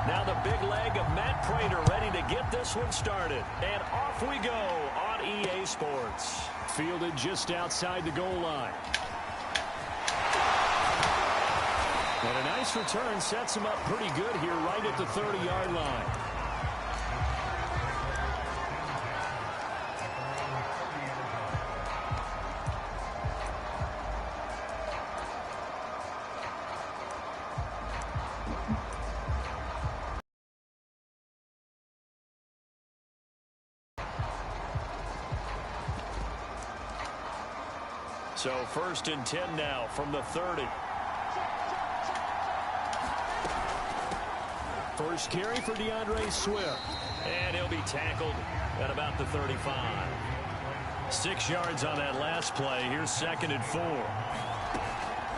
Now the big leg of Matt Prater ready to get this one started. And off we go on EA Sports. Fielded just outside the goal line. And a nice return sets him up pretty good here right at the 30-yard line. So 1st and 10 now from the 30. First carry for DeAndre Swift. And he'll be tackled at about the 35. 6 yards on that last play. Here's 2nd and 4.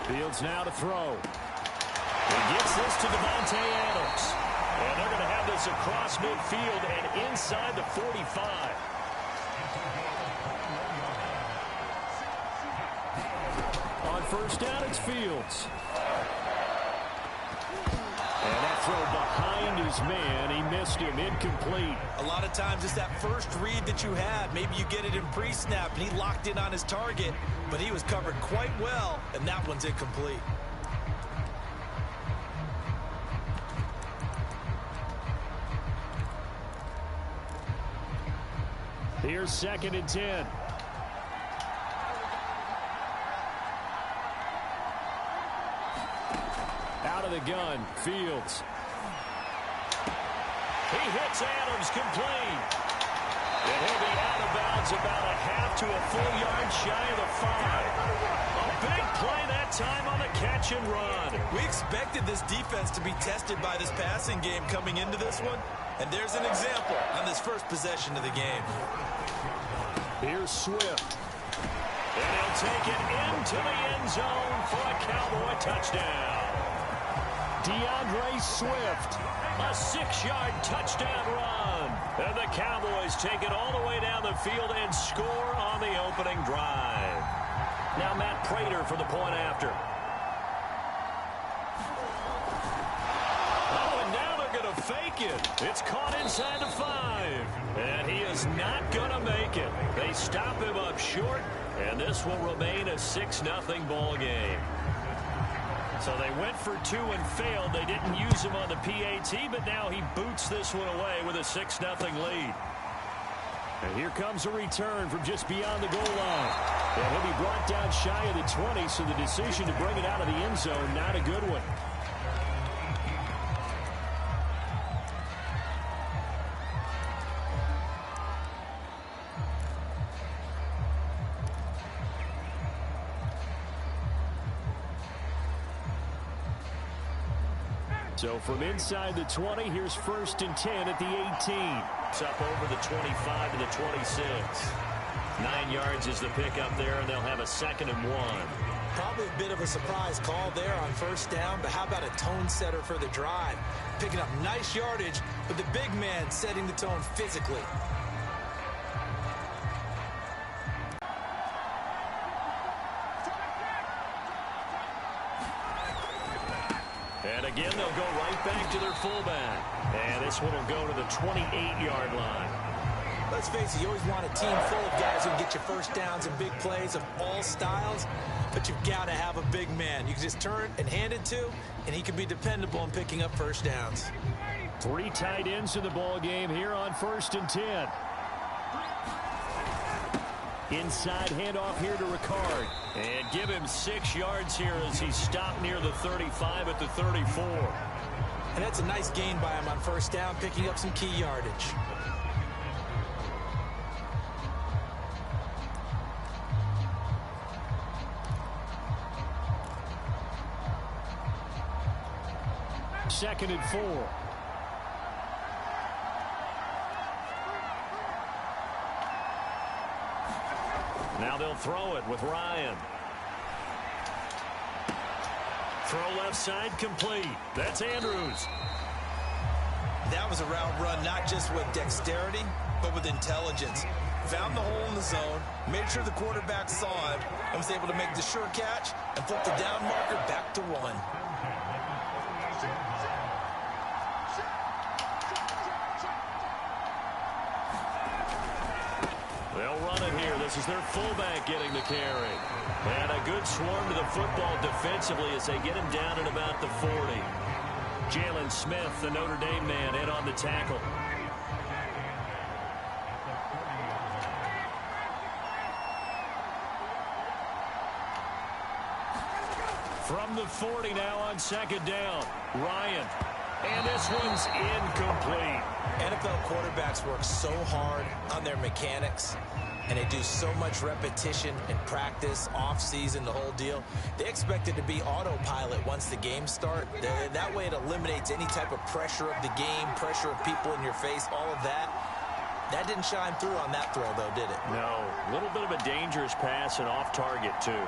Fields now to throw. He gets this to Devontae Adams. And they're going to have this across midfield and inside the 45. First down, it's Fields. And that throw behind his man. He missed him. Incomplete. A lot of times it's that first read that you have. Maybe you get it in pre-snap, and he locked in on his target, but he was covered quite well, and that one's incomplete. Here's 2nd and 10. Out of the gun, Fields. He hits Adams complete. And he'll be out of bounds about a half to a full yard shy of the 5. A big play that time on the catch and run. We expected this defense to be tested by this passing game coming into this one. And there's an example on this first possession of the game. Here's Swift. And he'll take it into the end zone for a Cowboy touchdown. DeAndre Swift. A 6-yard touchdown run. And the Cowboys take it all the way down the field and score on the opening drive. Now Matt Prater for the point after. Oh, and now they're going to fake it. It's caught inside the 5. And he is not going to make it. They stop him up short, and this will remain a 6-0 ball game. So they went for 2 and failed. They didn't use him on the PAT, but now he boots this one away with a 6-0 lead. And here comes a return from just beyond the goal line. And he'll be brought down shy of the 20, so the decision to bring it out of the end zone, not a good one. So from inside the 20, here's 1st and 10 at the 18. It's up over the 25 to the 26. 9 yards is the pickup there, and they'll have a 2nd and 1. Probably a bit of a surprise call there on 1st down, but how about a tone setter for the drive? Picking up nice yardage, but the big man setting the tone physically. And again, they'll go right back to their fullback. And this one will go to the 28-yard line. Let's face it, you always want a team full of guys who can get you first downs and big plays of all styles, but you've got to have a big man. You can just turn and hand it to, and he can be dependable in picking up first downs. 3 tight ends in the ball game here on 1st and 10. Inside handoff here to Ricard. And give him 6 yards here as he stopped near the 35 at the 34. And that's a nice gain by him on 1st down, picking up some key yardage. Second and 4. Now they'll throw it with Ryan. Throw left side complete. That's Andrews. That was a route run not just with dexterity, but with intelligence. Found the hole in the zone, made sure the quarterback saw it, and was able to make the sure catch and flip the down marker back to 1. They'll run it here. This is their fullback getting the carry. And a good swarm to the football defensively as they get him down at about the 40. Jalen Smith, the Notre Dame man, in on the tackle. From the 40 now on second down. Ryan. And this one's incomplete. NFL quarterbacks work so hard on their mechanics, and they do so much repetition and practice, off-season, the whole deal. They expect it to be autopilot once the games start. That way it eliminates any type of pressure of the game, pressure of people in your face, all of that. That didn't shine through on that throw, though, did it? No. A little bit of a dangerous pass and off target, too.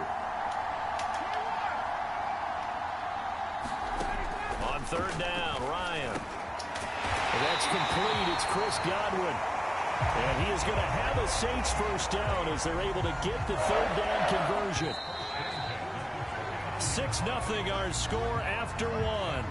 On third down, Ryan. And that's complete. It's Chris Godwin. And he is going to have a Saints first down as they're able to get the third down conversion. 6-0 our score after 1.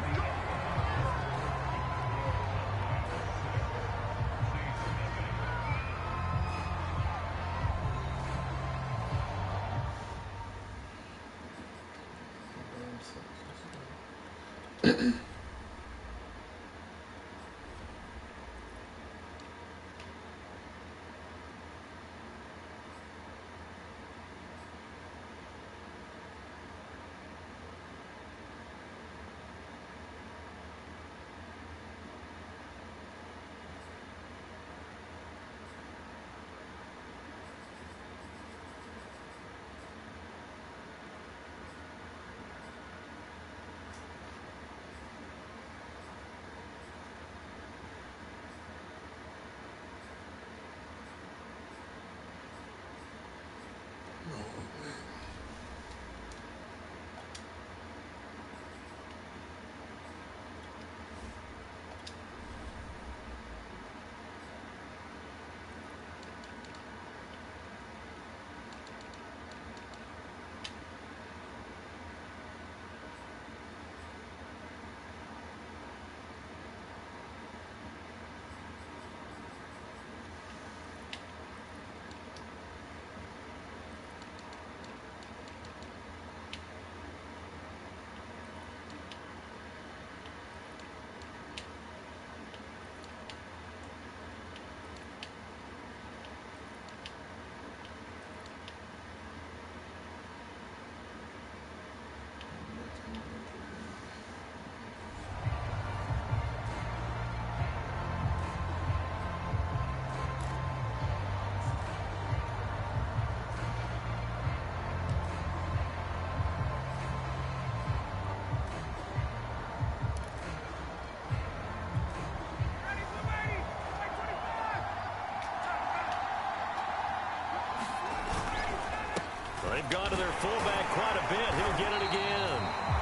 They've gone to their fullback quite a bit. He'll get it again.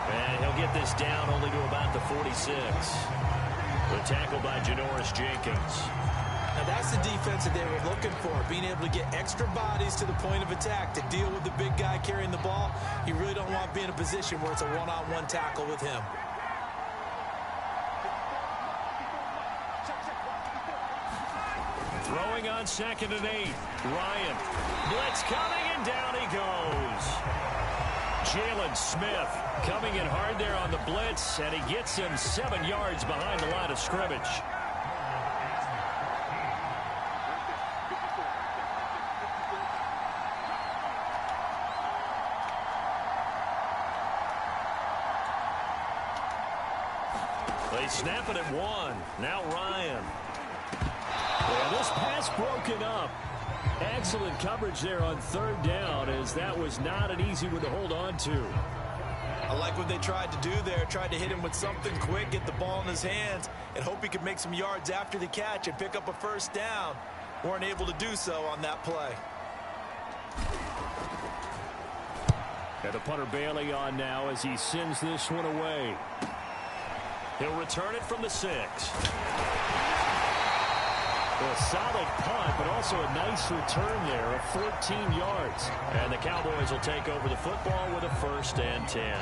And he'll get this down only to about the 46. The tackle by Janoris Jenkins. Now that's the defense that they were looking for, being able to get extra bodies to the point of attack to deal with the big guy carrying the ball. You really don't want to be in a position where it's a one-on-one tackle with him. Throwing on 2nd and 8. Ryan. Blitz coming, and down he goes. Jalen Smith coming in hard there on the blitz, and he gets him 7 yards behind the line of scrimmage. They snap it at 1. Now Ryan. And this pass broken up. Excellent coverage there on 3rd down, as that was not an easy one to hold on to. I like what they tried to do there. Tried to hit him with something quick, get the ball in his hands, and hope he could make some yards after the catch and pick up a first down. Weren't able to do so on that play. And the punter Bailey on now as he sends this one away. He'll return it from the 6. A solid punt, but also a nice return there of 14 yards. And the Cowboys will take over the football with a 1st and 10.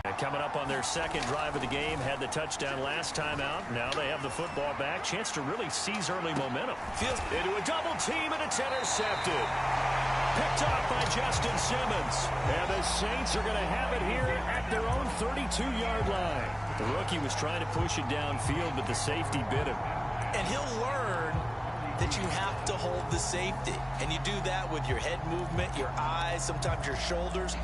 And coming up on their second drive of the game, had the touchdown last time out. Now they have the football back. Chance to really seize early momentum. Feels into a double team, and it's intercepted. Picked off by Justin Simmons. And the Saints are going to have it here at their own 32-yard line. The rookie was trying to push it downfield, but the safety bit him. And he'll learn that you have to hold the safety. And you do that with your head movement, your eyes, sometimes your shoulders.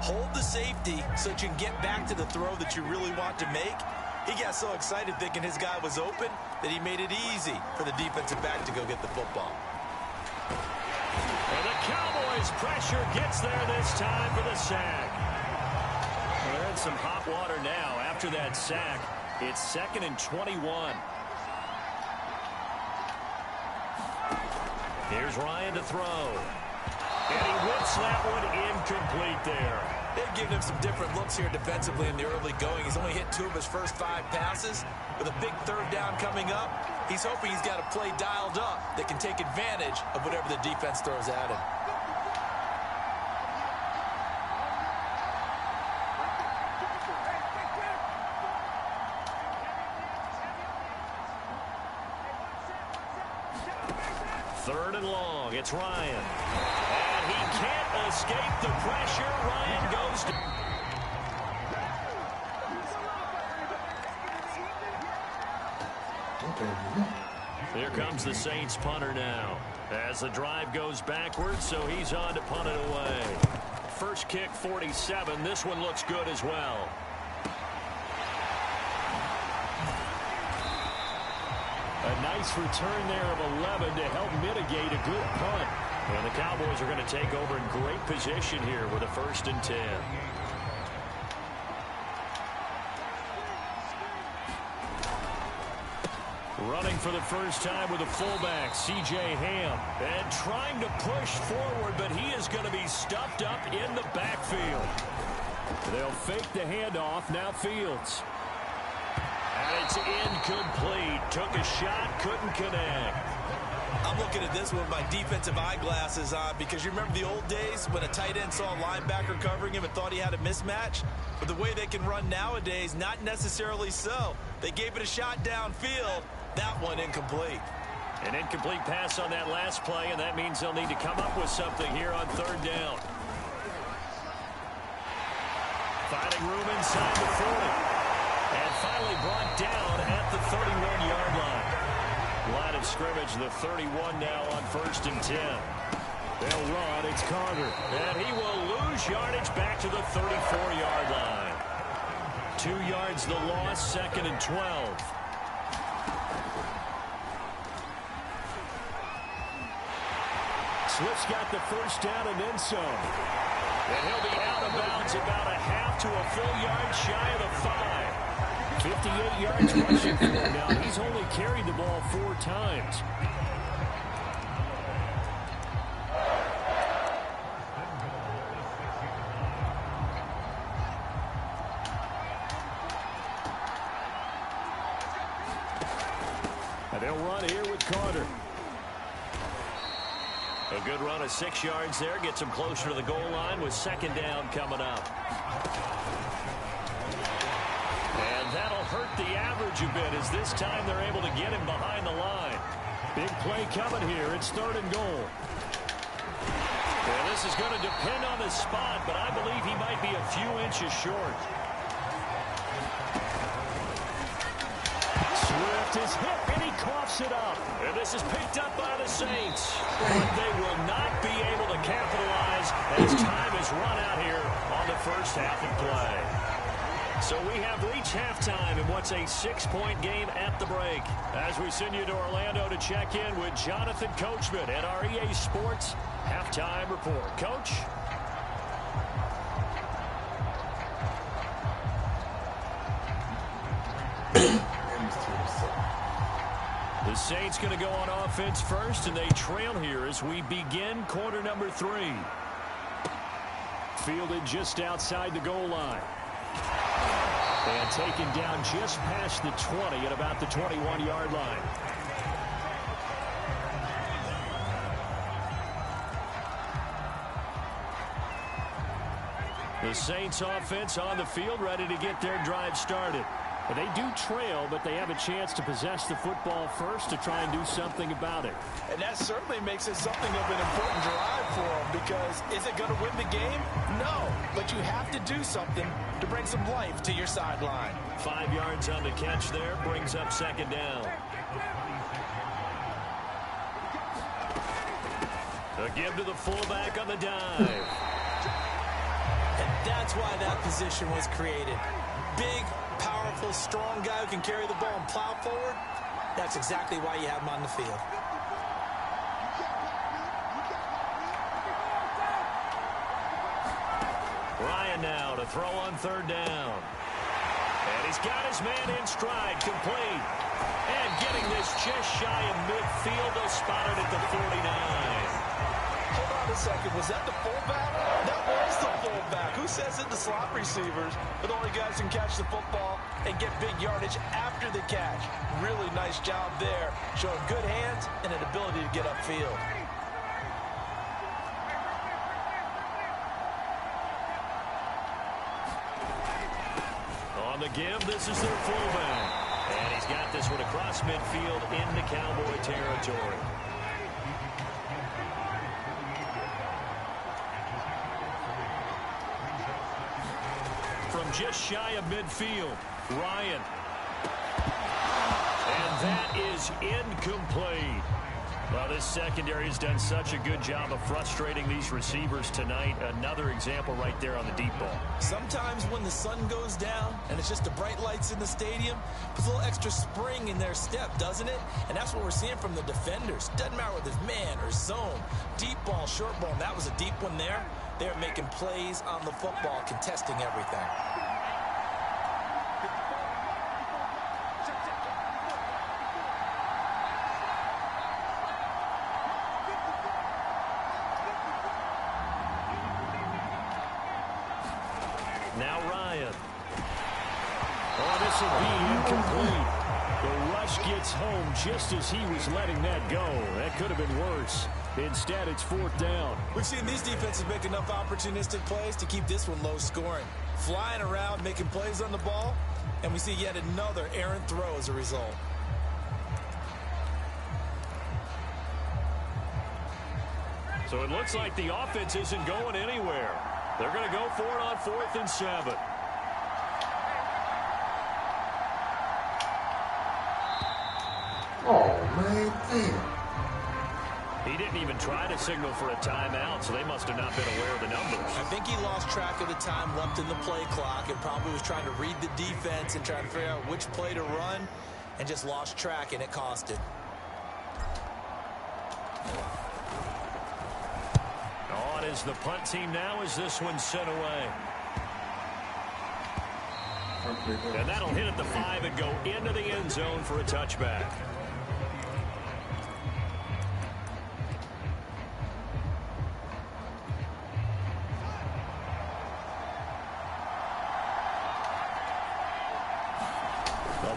Hold the safety so that you can get back to the throw that you really want to make. He got so excited thinking his guy was open that he made it easy for the defensive back to go get the football. And the Cowboys' pressure gets there this time for the sack. Well, they're in some hot water now after that sack. It's 2nd and 21. Here's Ryan to throw. And he whips that one incomplete there. They've given him some different looks here defensively in the early going. He's only hit 2 of his first 5 passes. With a big 3rd down coming up, he's hoping he's got a play dialed up that can take advantage of whatever the defense throws at him. Third and long. It's Ryan. And he can't escape the pressure. Ryan goes to... Here comes the Saints punter now. As the drive goes backwards, so he's on to punt it away. First kick, 47. This one looks good as well. A nice return there of 11 to help mitigate a good punt. And the Cowboys are going to take over in great position here with a 1st and 10. Running for the first time with a fullback, C.J. Ham. And trying to push forward, but he is going to be stuffed up in the backfield. They'll fake the handoff. Now Fields. And it's incomplete. Took a shot, couldn't connect. I'm looking at this one with my defensive eyeglasses on because you remember the old days when a tight end saw a linebacker covering him and thought he had a mismatch? But the way they can run nowadays, not necessarily so. They gave it a shot downfield. That one incomplete. An incomplete pass on that last play, and that means they'll need to come up with something here on 3rd down. Finding room inside the 40. And finally brought down at the 31-yard line. Line of scrimmage, the 31 now on 1st and 10. They'll run. It's Carter. And he will lose yardage back to the 34-yard line. 2 yards the loss, 2nd and 12. Swift's got the first down and then some. And he'll be out of bounds about a half to a full yard shy of the 5. 58 yards rushing for him now. He's only carried the ball 4 times. And they'll run here with Carter. A good run of 6 yards there. Gets him closer to the goal line with 2nd down coming up. And that'll hurt the average a bit as this time they're able to get him behind the line. Big play coming here. It's 3rd and goal. And this is going to depend on the spot, but I believe he might be a few inches short. Swift is hit, and he coughs it up. And this is picked up by the Saints. But they will not be able to capitalize as time is run out here on the first half of play. So we have reached halftime in what's a 6-point game at the break. As we send you to Orlando to check in with Jonathan Coachman at our EA Sports Halftime Report. Coach? The Saints going to go on offense first, and they trail here as we begin quarter number 3. Fielded just outside the goal line. And taken down just past the 20 at about the 21-yard line. The Saints offense on the field, ready to get their drive started. They do trail, but they have a chance to possess the football first to try and do something about it. And that certainly makes it something of an important drive for them, because is it going to win the game? No, but you have to do something to bring some life to your sideline. 5 yards on the catch there, brings up second down. A give to the fullback on the dive. And that's why that position was created. Big, powerful, strong guy who can carry the ball and plow forward. That's exactly why you have him on the field. Ryan now to throw on third down. And he's got his man in stride, complete. And getting this just shy of midfield, they'll spot it at the 49. Hold on a second. Was that the fullback? That was the fullback. Who says it? The slot receivers are the only guys who can catch the football and get big yardage after the catch. Really nice job there, showing good hands and an ability to get upfield. On the give, this is their fullback. And he's got this one across midfield into Cowboy territory. From just shy of midfield, Ryan. And that is incomplete. Well, this secondary has done such a good job of frustrating these receivers tonight. Another example right there on the deep ball. Sometimes when the sun goes down and it's just the bright lights in the stadium, puts a little extra spring in their step, doesn't it? And that's what we're seeing from the defenders. Doesn't matter whether it's man or zone, deep ball, short ball. And that was a deep one there. They're making plays on the football, contesting everything. Now Ryan. Oh, this will be incomplete. The rush gets home just as he was letting that go. That could have been worse. Instead, it's fourth down. We've seen these defenses make enough opportunistic plays to keep this one low scoring. Flying around, making plays on the ball, and we see yet another errant throw as a result. So it looks like the offense isn't going anywhere. They're going to go for it on 4th and 7. Oh, man, damn. He didn't even try to signal for a timeout, so they must have not been aware of the numbers. I think he lost track of the time left in the play clock and probably was trying to read the defense and trying to figure out which play to run and just lost track, and it cost him. On is the punt team now as this one's sent away. And that'll hit at the 5 and go into the end zone for a touchback.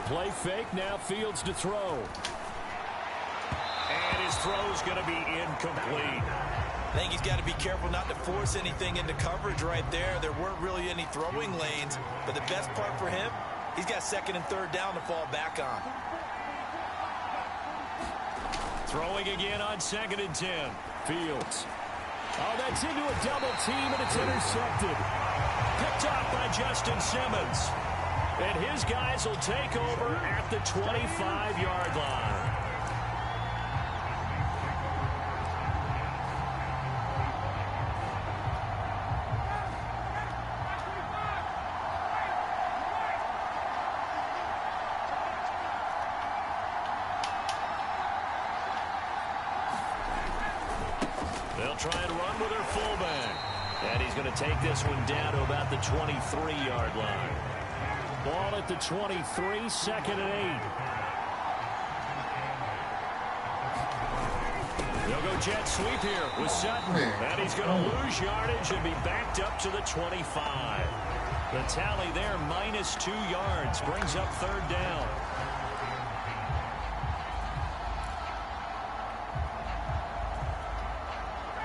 Play fake, now Fields to throw. And his throw's going to be incomplete. I think he's got to be careful not to force anything into coverage right there. There weren't really any throwing lanes, but the best part for him, he's got 2nd and 3rd down to fall back on. Throwing again on 2nd and 10. Fields. Oh, that's into a double team, and it's intercepted. Picked off by Justin Simmons. And his guys will take over at the 25-yard line. They'll try and run with their fullback. And he's going to take this one down to about the 23-yard line. Ball at the 23, 2nd and 8. They'll go jet sweep here with Sutton. And he's going to lose yardage and be backed up to the 25. The tally there, -2 yards, brings up third down.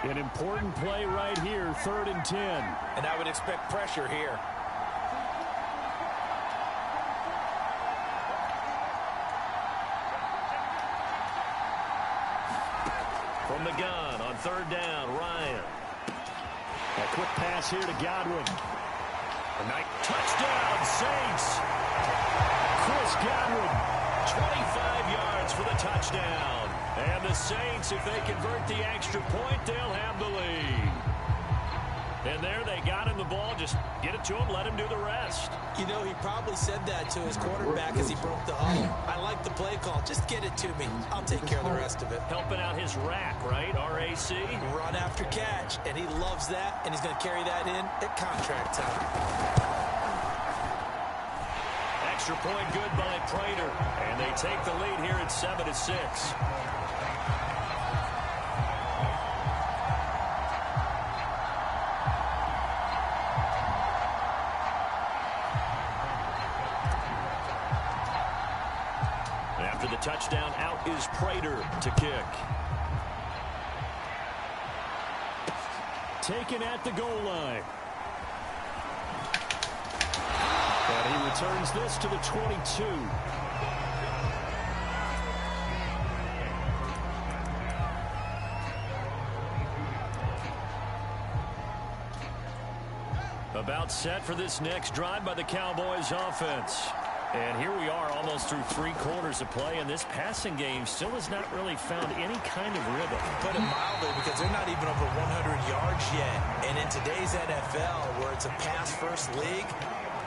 An important play right here, 3rd and 10. And I would expect pressure here. From the gun on 3rd down, Ryan. A quick pass here to Godwin. A nice touchdown, Saints. Chris Godwin, 25 yards for the touchdown. And the Saints, if they convert the extra point, they'll have the lead. And there they got him the ball. Just get it to him, let him do the rest. You know, he probably said that to his quarterback as he broke the huddle. I like the play call. Just get it to me. I'll take care of the rest of it. Helping out his rack, right? R-A-C? Run after catch. And he loves that, and he's going to carry that in at contract time. Extra point good by Prater. And they take the lead here at 7-6. After the touchdown, out is Prater to kick. Taken at the goal line. And he returns this to the 22. About set for this next drive by the Cowboys offense. And here we are almost through 3 quarters of play, and this passing game still has not really found any kind of rhythm. Put it mildly, because they're not even over 100 yards yet. And in today's NFL, where it's a pass-first league,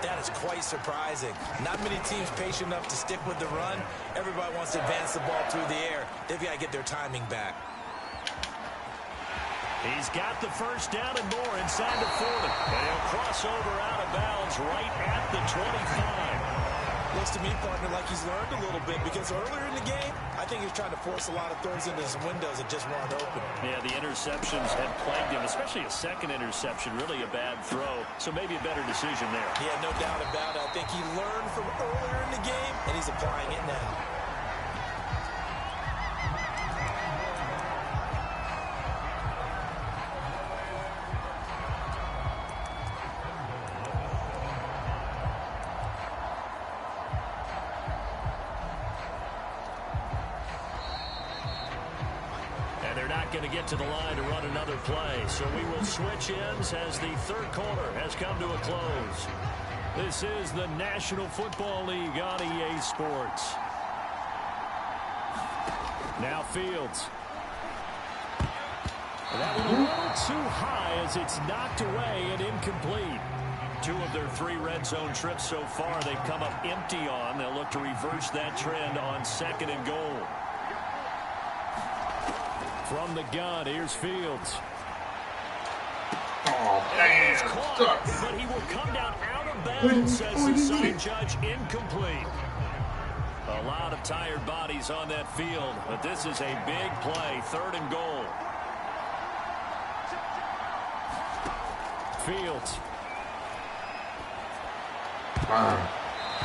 that is quite surprising. Not many teams patient enough to stick with the run. Everybody wants to advance the ball through the air. They've got to get their timing back. He's got the first down and more inside the 40. And he'll cross over out of bounds right at the 25. Looks to me, partner, like he's learned a little bit, because earlier in the game, I think he was trying to force a lot of throws into his windows that just weren't open. Yeah, the interceptions had plagued him, especially a second interception, really a bad throw. So maybe a better decision there. Yeah, no doubt about it. I think he learned from earlier in the game, and he's applying it now. Going to get to the line to run another play, so we will switch ends as the 3rd quarter has come to a close. This is the National Football League on EA Sports. Now Fields. That one a little too high as it's knocked away and incomplete. 2 of their 3 red zone trips so far they've come up empty on. They'll look to reverse that trend on 2nd and goal. From the gun, here's Fields. Oh, man. But he will come down out of bounds, says the side judge. Incomplete. A lot of tired bodies on that field, but this is a big play. 3rd and goal. Fields.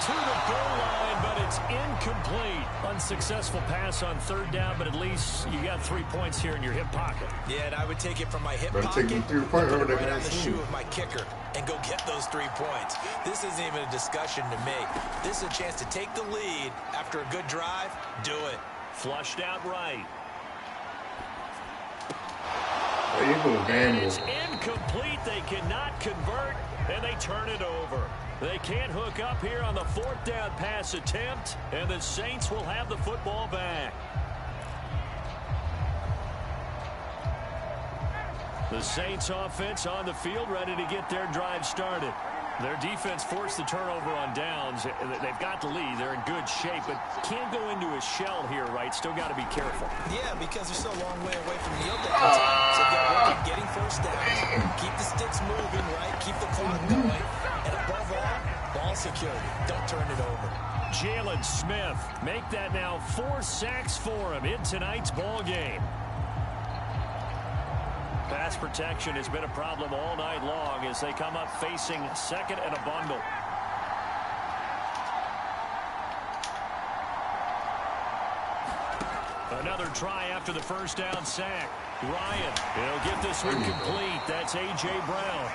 To the goal line, but it's incomplete. Unsuccessful pass on 3rd down, but at least you got 3 points here in your hip pocket. Yeah, and I would take it from my hip pocket, put it right on the shoe of my kicker, and go get those 3 points. This isn't even a discussion to me. This is a chance to take the lead after a good drive. Do it. Flushed out right. It is incomplete. They cannot convert, and they turn it over. They can't hook up here on the 4th down pass attempt, and the Saints will have the football back. The Saints offense on the field, ready to get their drive started. Their defense forced the turnover on downs. They've got the lead. They're in good shape, but can't go into a shell here, right? Still got to be careful. Yeah, because they're still a long way away from kneel down time. So they've got to work on getting first downs. Keep the sticks moving, right? Keep the clock going. And above all, ball security. Don't turn it over. Jalen Smith, make that now 4 sacks for him in tonight's ball game. Pass protection has been a problem all night long as they come up facing second and a bundle. Another try after the first down sack. Ryan, he'll get this one complete. That's A.J. Brown.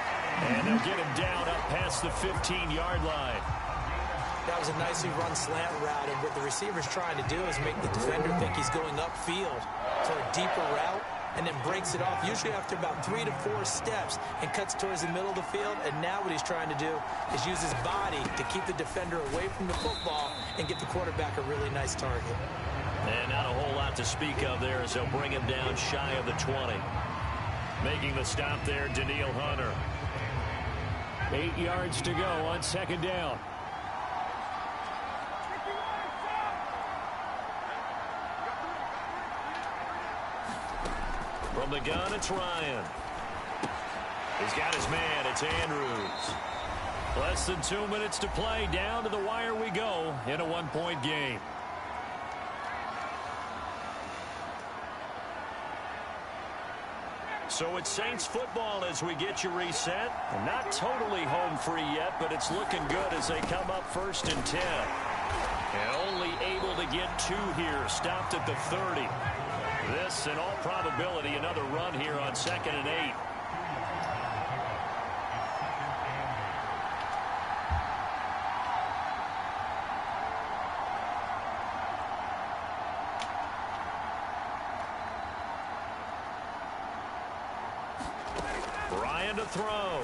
And they'll get him down up past the 15-yard line. That was a nicely run slant route, and what the receiver's trying to do is make the defender think he's going upfield for a deeper route, and then breaks it off, usually after about 3 to 4 steps, and cuts towards the middle of the field. And now what he's trying to do is use his body to keep the defender away from the football and get the quarterback a really nice target. And not a whole lot to speak of there as they'll bring him down shy of the 20. Making the stop there, Daniil Hunter. 8 yards to go on second down. From the gun, it's Ryan. He's got his man. It's Andrews. Less than 2 minutes to play. Down to the wire we go in a one-point game. So it's Saints football as we get you reset. Not totally home free yet, but it's looking good as they come up 1st and 10. And only able to get 2 here. Stopped at the 30. This, in all probability, another run here on 2nd and 8. Ryan to throw.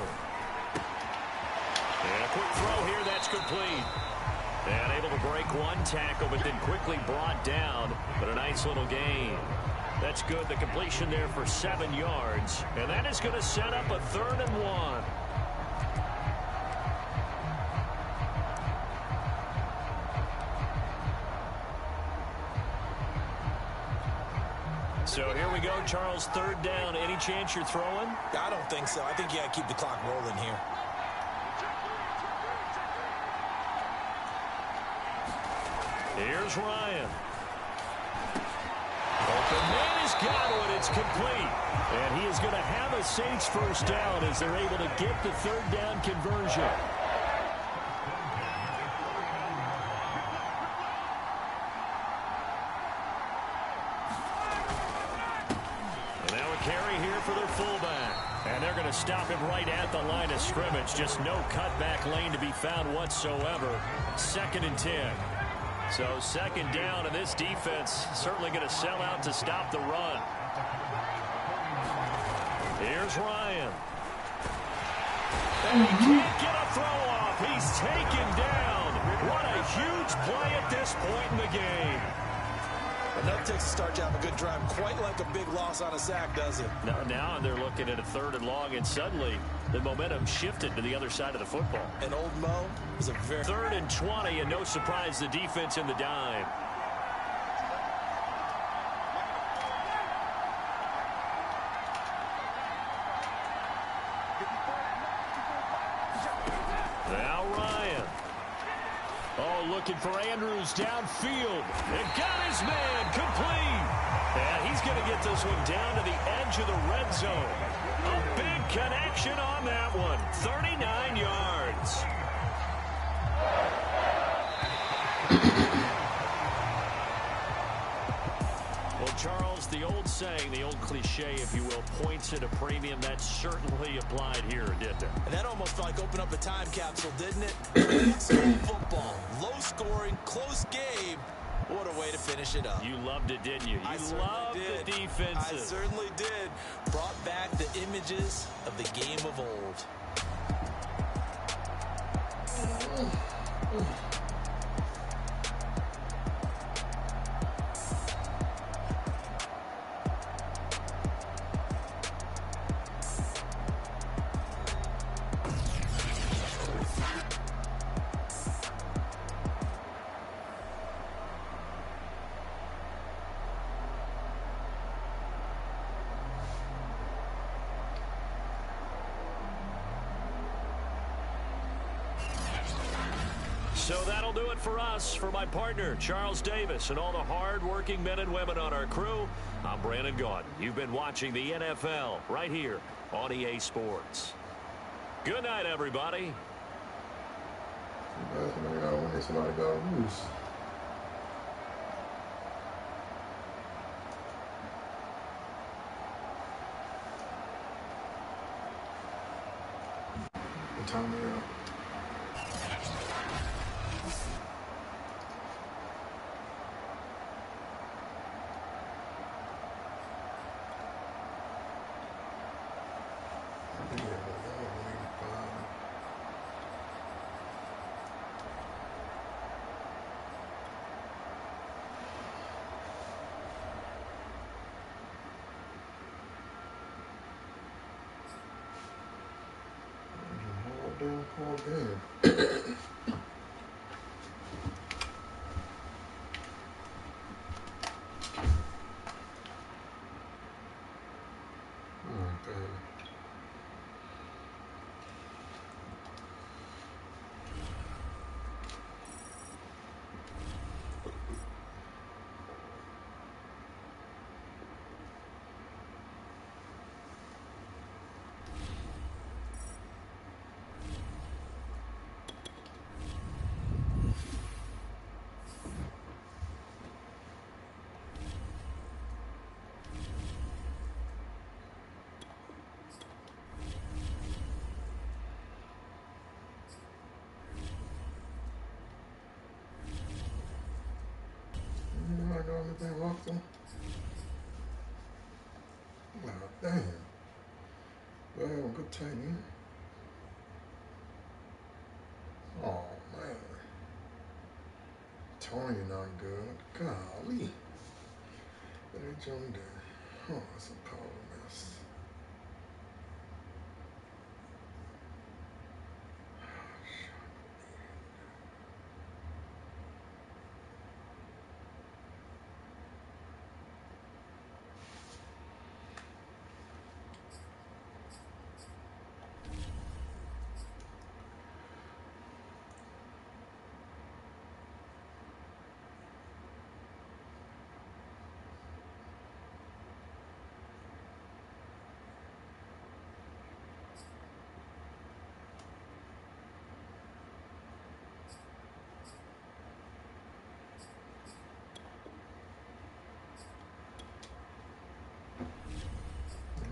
And a quick throw here, that's complete. And able to break one tackle, but then quickly brought down. But a nice little gain. That's good. The completion there for 7 yards. And that is going to set up a 3rd and 1. So here we go, Charles, 3rd down. Any chance you're throwing? I don't think so. I think you got to keep the clock rolling here. Here's Ryan. Open man has got one. It's complete. And he is going to have a Saints first down as they're able to get the 3rd down conversion. And now a carry here for their fullback. And they're going to stop him right at the line of scrimmage. Just no cutback lane to be found whatsoever. 2nd and 10. So 2nd down, and this defense certainly going to sell out to stop the run. Here's Ryan. And he can't get a throw off. He's taken down. What a huge play at this point in the game. And that takes a start to have a good drive. Quite like a big loss on a sack, does it? Now they're looking at a 3rd and long, and suddenly the momentum shifted to the other side of the football. And Old Mo is a very... 3rd and 20, and no surprise, the defense in the dime. Now Ryan. Oh, looking for Andrews downfield. And got his man complete. And he's going to get this one down to the edge of the red zone. A big connection on that one. 39 yards. Well, Charles, the old saying, the old cliche, if you will, points at a premium. That certainly applied here, didn't it? And that almost felt like opened up a time capsule, didn't it? Football, low scoring, close game. What a way to finish it up. You loved it, didn't you? You loved the defenses. I certainly did. Brought back the images of the game of old. So that'll do it for us. For my partner, Charles Davis, and all the hard-working men and women on our crew, I'm Brandon Gaudin. You've been watching the NFL right here on EA Sports. Good night, everybody. Somebody got loose. Time me out. Anything locked on? Wow, damn. Well, good tight end. Oh, man. Tony not good. Golly. What they Johnny doing? Oh, that's a power mess.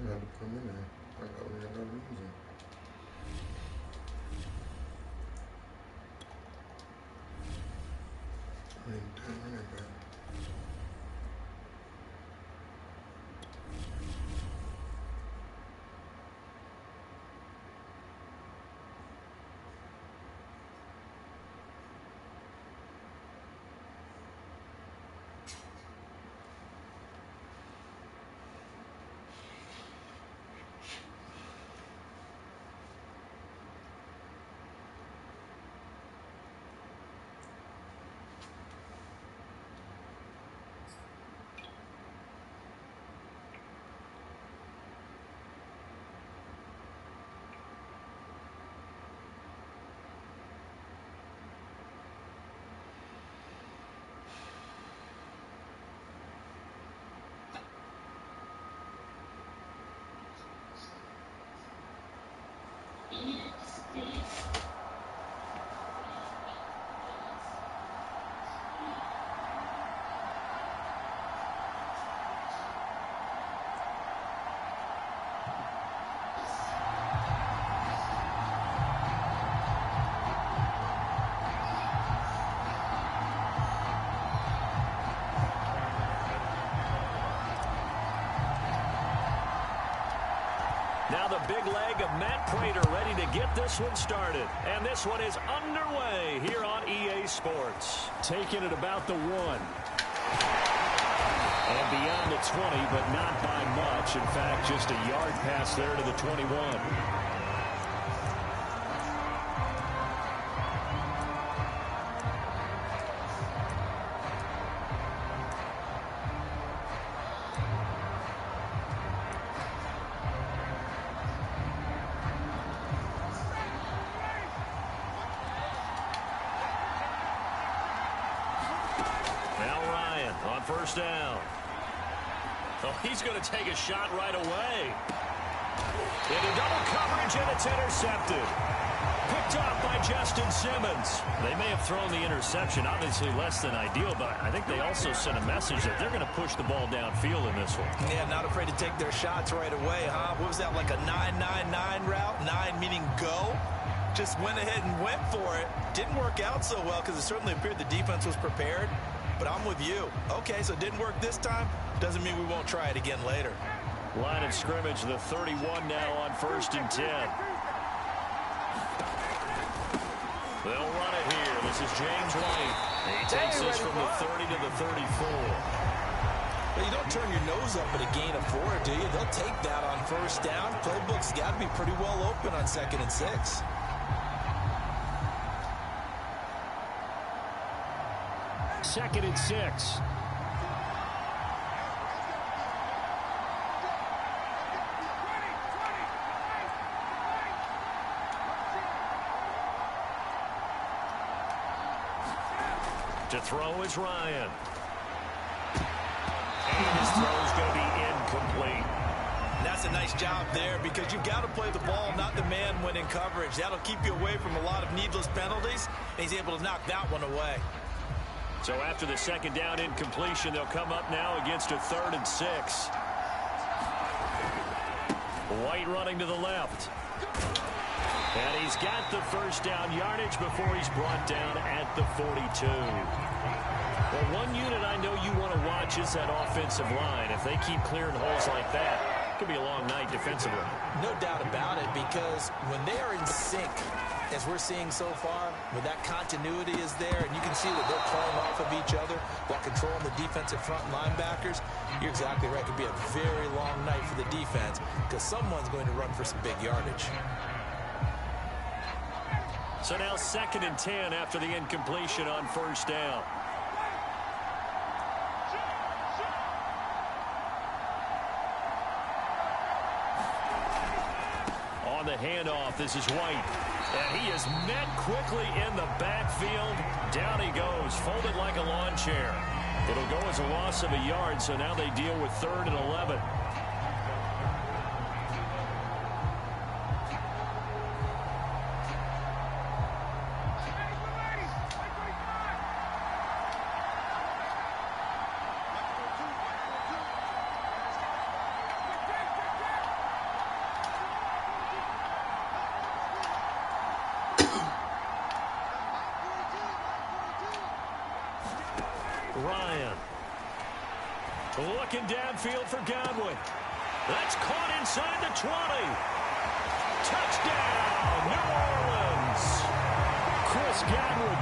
I had to put him in there. I got to lose him. I ain't damn running back. Now the big leg of Matt Prater ready to get this one started. And this one is underway here on EA Sports. Taking it about the 1. And beyond the 20, but not by much. In fact, just a yard pass there to the 21. First down. Oh, he's going to take a shot right away. Into double coverage, and it's intercepted. Picked off by Justin Simmons. They may have thrown the interception, obviously less than ideal, but I think they also sent a message that they're going to push the ball downfield in this one. Yeah, not afraid to take their shots right away, huh? What was that, like a 9-9-9 route? 9 meaning go? Just went ahead and went for it. Didn't work out so well because it certainly appeared the defense was prepared. But I'm with you. Okay, so it didn't work this time. Doesn't mean we won't try it again later. Line of scrimmage, the 31 now on 1st and 10. They'll run it here. This is James White. He takes this from the 30 to the 34. Well, you don't turn your nose up at a gain of 4, do you? They'll take that on 1st down. Playbook's got to be pretty well open on 2nd and 6. Second and 6. To throw is Ryan. And his throw is going to be incomplete. And that's a nice job there because you've got to play the ball, not the man when in coverage. That'll keep you away from a lot of needless penalties, and he's able to knock that one away. So after the 2nd down incompletion, they'll come up now against a 3rd and 6. White running to the left. And he's got the 1st down yardage before he's brought down at the 42. Well, one unit I know you want to watch is that offensive line. If they keep clearing holes like that, it could be a long night defensively. No doubt about it, because when they are in sync, as we're seeing so far, when that continuity is there, and you can see that they're playing off of each other while controlling the defensive front linebackers, you're exactly right. It could be a very long night for the defense because someone's going to run for some big yardage. So now 2nd and 10 after the incompletion on 1st down. On the handoff, this is White. And he is met quickly in the backfield. Down he goes, folded like a lawn chair. It'll go as a loss of a yard, so now they deal with 3rd and 11. Ryan. Looking downfield for Godwin. That's caught inside the 20. Touchdown, New Orleans. Chris Godwin,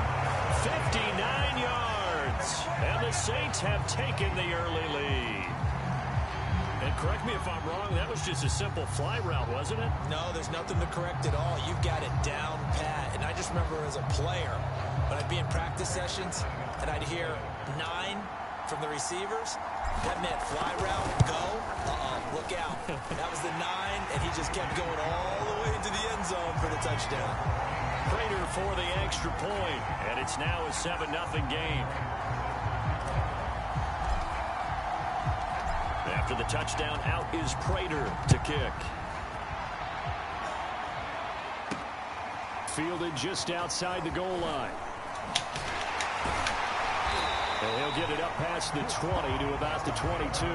59 yards. And the Saints have taken the early lead. And correct me if I'm wrong, that was just a simple fly route, wasn't it? No, there's nothing to correct at all. You've got it down pat. And I just remember as a player, when I'd be in practice sessions, and I'd hear 9 from the receivers, that meant fly route, go, look out. That was the 9, and he just kept going all the way into the end zone for the touchdown. Prater for the extra point, and it's now a 7-0 game. After the touchdown, out is Prater to kick. Fielded just outside the goal line. And he'll get it up past the 20 to about the 22.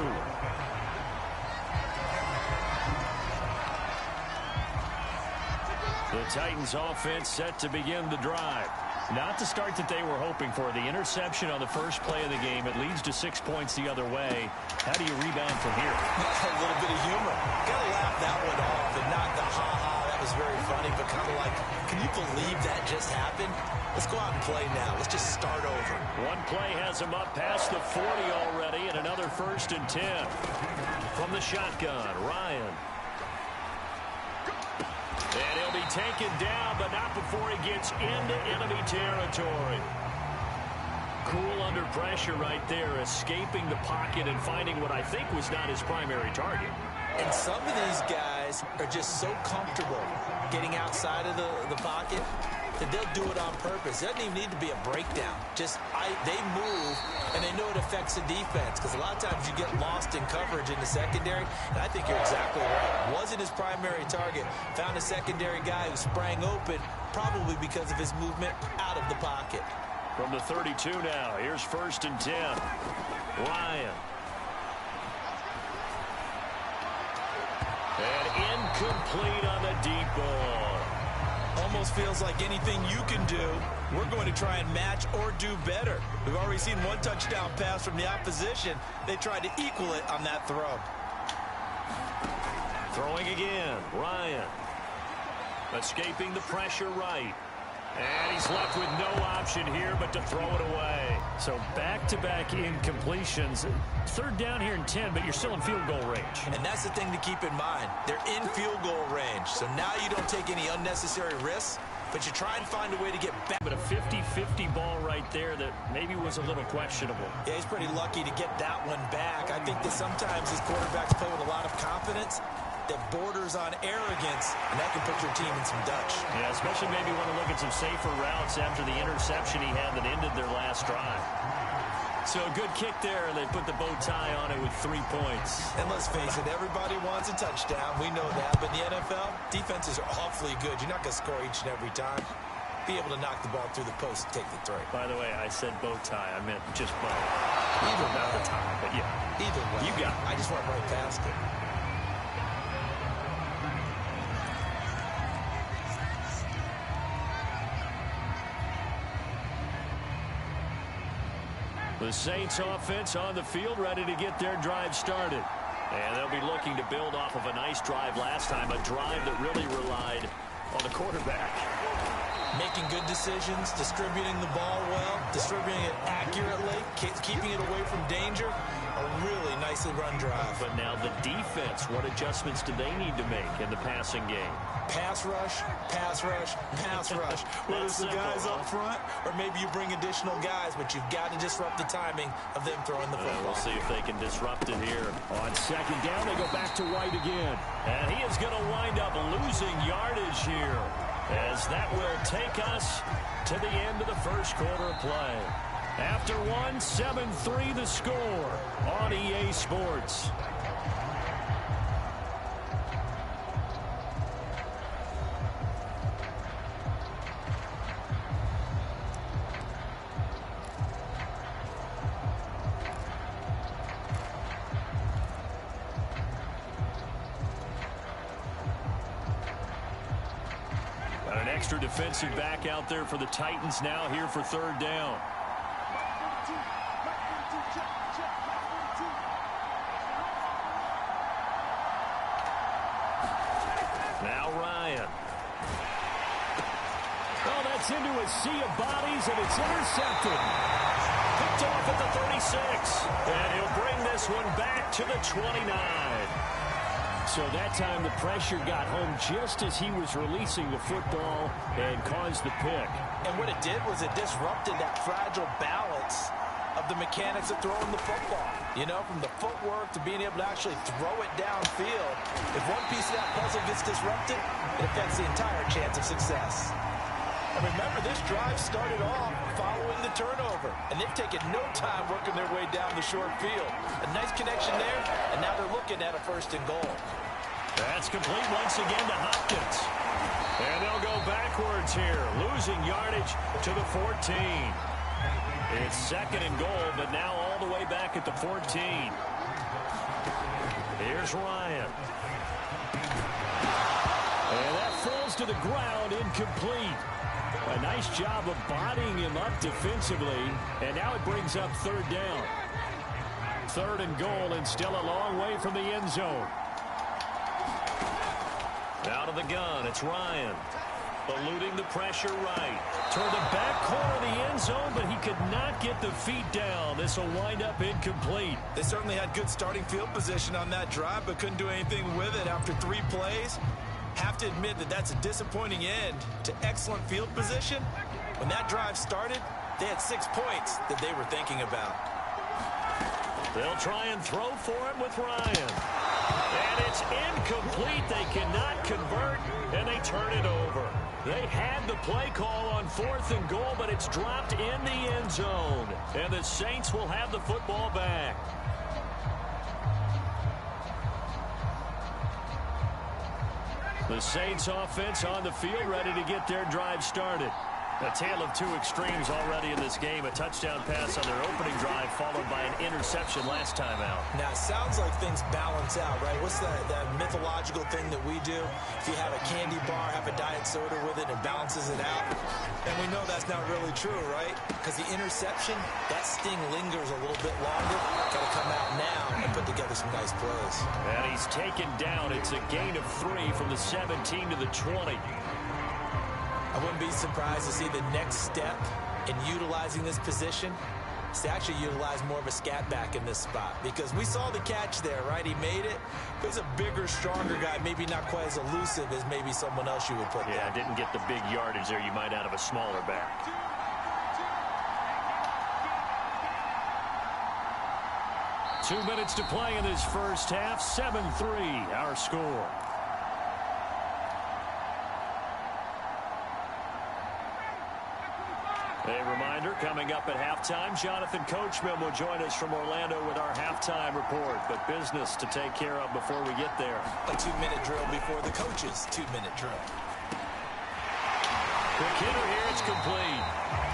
The Titans offense set to begin the drive. Not the start that they were hoping for. The interception on the first play of the game. It leads to 6 points the other way. How do you rebound from here? A little bit of humor. Got to laugh that one off and not the ha-ha. That was very funny, but kind of like, can you believe that just happened? Let's go out and play now. Let's just start over. One play has him up past the 40 already, and another 1st and 10. From the shotgun, Ryan. And he'll be taken down, but not before he gets into enemy territory. Cool under pressure right there, escaping the pocket and finding what I think was not his primary target. And some of these guys are just so comfortable getting outside of the pocket that they'll do it on purpose. It doesn't even need to be a breakdown. Just they move, and they know it affects the defense, because a lot of times you get lost in coverage in the secondary, and I think you're exactly right. Wasn't his primary target. Found a secondary guy who sprang open, probably because of his movement out of the pocket. From the 32 now, here's 1st and 10. Ryan. And incomplete on the deep ball. Almost feels like anything you can do, we're going to try and match or do better. We've already seen one touchdown pass from the opposition. They tried to equal it on that throw. Throwing again, Ryan. Escaping the pressure right. And he's left with no option here but to throw it away. So back-to-back incompletions. 3rd down here and 10, but you're still in field goal range. And that's the thing to keep in mind. They're in field goal range. So now you don't take any unnecessary risks, but you try and find a way to get back. But a 50-50 ball right there that maybe was a little questionable. Yeah, he's pretty lucky to get that one back. I think that sometimes his quarterbacks play with a lot of confidence that borders on arrogance, and that can put your team in some Dutch. Yeah, especially maybe want to look at some safer routes after the interception he had that ended their last drive. So a good kick there. They put the bow tie on it with 3 points. And let's face it, everybody wants a touchdown. We know that. But in the NFL, defenses are awfully good. You're not going to score each and every time. Be able to knock the ball through the post and take the three. By the way, I said bow tie. I meant just bow. Either Not way. the tie, but yeah. Either way. You got it. I just went right past it. The Saints offense on the field, ready to get their drive started. And they'll be looking to build off of a nice drive last time, a drive that really relied on the quarterback. Making good decisions, distributing the ball well, distributing it accurately, keeping it away from danger. A really nicely run drive. But now the defense, what adjustments do they need to make in the passing game? Pass rush, pass rush, pass rush. Whether it's the guys up front or maybe you bring additional guys, but you've got to disrupt the timing of them throwing the football. We'll see if they can disrupt it here. On 2nd down, they go back to White again. And he is going to wind up losing yardage here, as that will take us to the end of the 1st quarter of play. After 7-3 the score on EA Sports. Got an extra defensive back out there for the Titans now here for 3rd down. Now Ryan. Oh, that's into a sea of bodies, and it's intercepted. Picked off at the 36. And he'll bring this one back to the 29. So that time the pressure got home just as he was releasing the football and caused the pick. And what it did was it disrupted that fragile balance of the mechanics of throwing the football. You know, from the footwork to being able to actually throw it downfield. If one piece of that puzzle gets disrupted, it affects the entire chance of success. And remember, this drive started off following the turnover, and they've taken no time working their way down the short field. A nice connection there, and now they're looking at a 1st and goal. That's complete once again to Hopkins. And they'll go backwards here, losing yardage to the 14. It's 2nd and goal, but now all the way back at the 14. Here's Ryan. And that falls to the ground, incomplete. A nice job of bodying him up defensively, and now it brings up 3rd down. 3rd and goal, and still a long way from the end zone. Out of the gun, it's Ryan. Eluding the pressure right. Toward the back corner of the end zone, but he could not get the feet down. This will wind up incomplete. They certainly had good starting field position on that drive, but couldn't do anything with it after 3 plays. Have to admit that that's a disappointing end to excellent field position. When that drive started, they had 6 points that they were thinking about. They'll try and throw for it with Ryan. And it's incomplete. They cannot convert, and they turn it over. They had the play call on 4th and goal, but it's dropped in the end zone. And the Saints will have the football back. The Saints offense on the field, ready to get their drive started. A tale of two extremes already in this game. A touchdown pass on their opening drive, followed by an interception last time out. Now, it sounds like things balance out, right? What's that mythological thing that we do? If you have a candy bar, have a diet soda with it, and balances it out. And we know that's not really true, right? Because the interception, that sting lingers a little bit longer. Got to come out now and put together some nice plays. And he's taken down. It's a gain of 3 from the 17 to the 20. I wouldn't be surprised to see the next step in utilizing this position is to actually utilize more of a scat back in this spot, because we saw the catch there, right? He made it. He's a bigger, stronger guy, maybe not quite as elusive as maybe someone else you would put there. Yeah, didn't get the big yardage there you might out of a smaller back. Two minutes to play in this first half. 7-3 our score. A reminder, coming up at halftime, Jonathan Coachman will join us from Orlando with our halftime report. But business to take care of before we get there. A 2-minute drill before the coach's 2-minute drill. Quick hitter here, it's complete.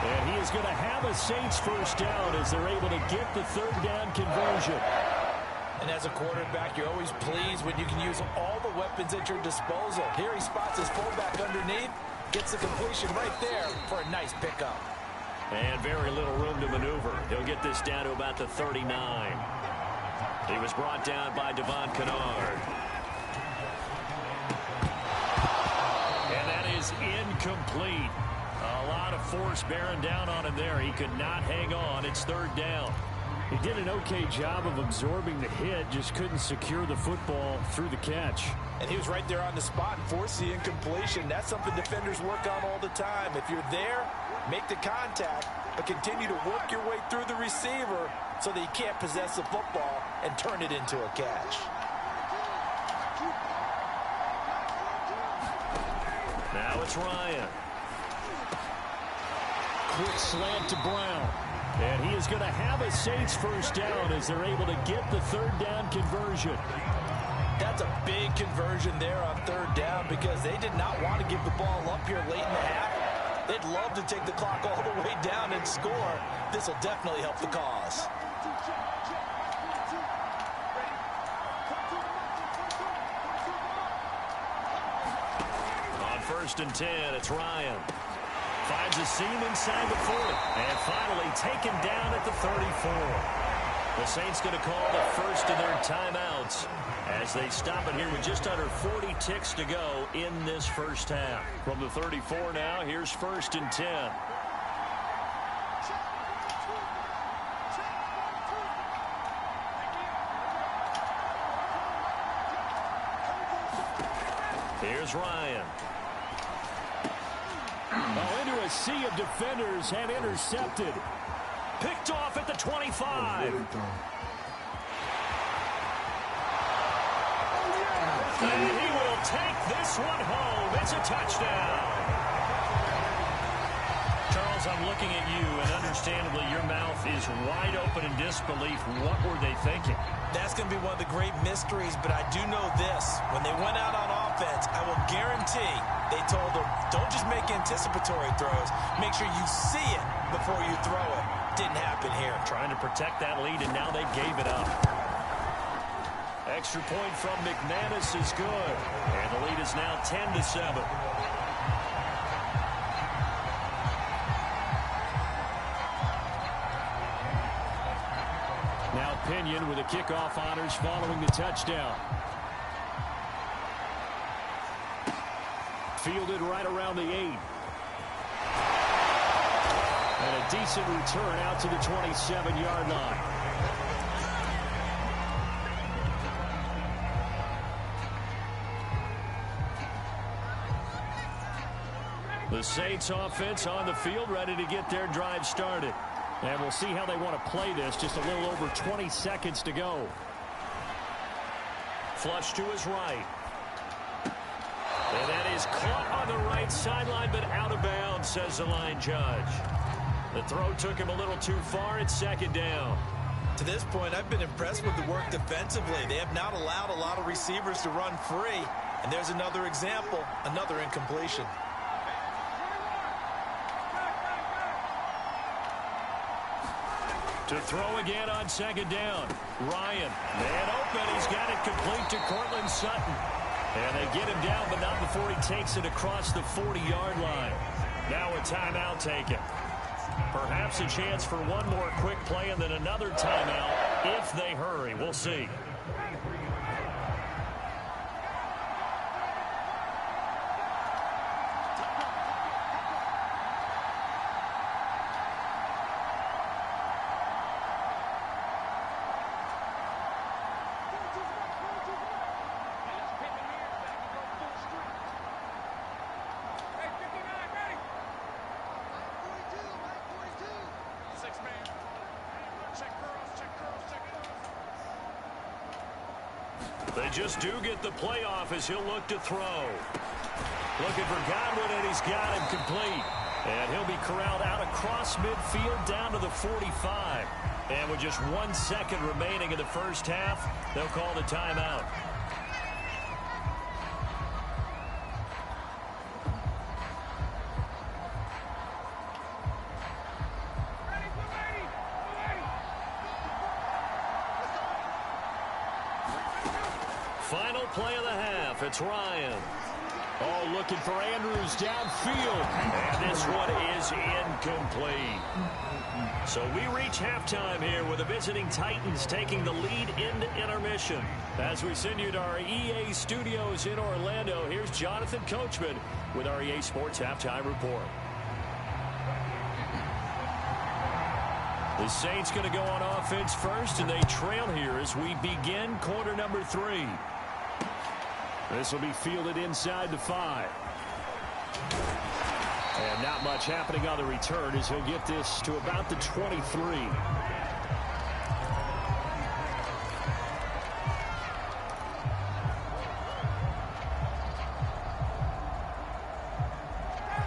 And he is going to have a Saints first down as they're able to get the third down conversion. And as a quarterback, you're always pleased when you can use all the weapons at your disposal. Here he spots his fullback underneath, gets the completion right there for a nice pickup. And very little room to maneuver. He'll get this down to about the 39. He was brought down by Devon Kennard. And that is incomplete. A lot of force bearing down on him there. He could not hang on. It's third down. He did an okay job of absorbing the hit, just couldn't secure the football through the catch. And he was right there on the spot and forced the incompletion. That's something defenders work on all the time. If you're there, make the contact, but continue to work your way through the receiver so that he can't possess the football and turn it into a catch. Now it's Ryan. Quick slant to Brown. And he is going to have a Saints first down as they're able to get the third down conversion. That's a big conversion there on third down, because they did not want to give the ball up here late in the half. They'd love to take the clock all the way down and score. This will definitely help the cause. On 1st and 10, it's Ryan. Finds a seam inside the 40. And finally taken down at the 34. The Saints going to call the first of their timeouts as they stop it here with just under 40 ticks to go in this first half. From the 34 now, here's 1st and 10. Here's Ryan. Oh, into a sea of defenders and intercepted. Picked off at the 25. And he will take this one home. It's a touchdown. Charles, I'm looking at you, and understandably your mouth is wide open in disbelief. What were they thinking? That's going to be one of the great mysteries, but I do know this. When they went out on offense, I will guarantee they told them, don't just make anticipatory throws. Make sure you see it before you throw it. Didn't happen here. Trying to protect that lead, and now they gave it up. Extra point from McManus is good. And the lead is now 10-7. Now Pinion with the kickoff honors following the touchdown. Fielded right around the 8. And a decent return out to the 27-yard line. The Saints offense on the field, ready to get their drive started. And we'll see how they want to play this. Just a little over 20 seconds to go. Flush to his right. And that is caught on the right sideline, but out of bounds, says the line judge. The throw took him a little too far. It's second down. To this point, I've been impressed with the work defensively. They have not allowed a lot of receivers to run free. And there's another example, another incompletion. To throw again on second down. Ryan, man open. He's got it complete to Cortland Sutton. And they get him down, but not before he takes it across the 40-yard line. Now a timeout taken. Perhaps a chance for one more quick play and then another timeout if they hurry. We'll see. They just do get the playoff as he'll look to throw. Looking for Godwin, and he's got him complete. And he'll be corralled out across midfield down to the 45. And with just 1 second remaining in the first half, they'll call the timeout. Final play of the half. It's Ryan. Oh, looking for Andrews downfield. And this one is incomplete. So we reach halftime here with the visiting Titans taking the lead into intermission. As we send you to our EA studios in Orlando, here's Jonathan Coachman with our EA Sports Halftime Report. The Saints going to go on offense first, and they trail here as we begin quarter number 3. This will be fielded inside the 5. And not much happening on the return as he'll get this to about the 23.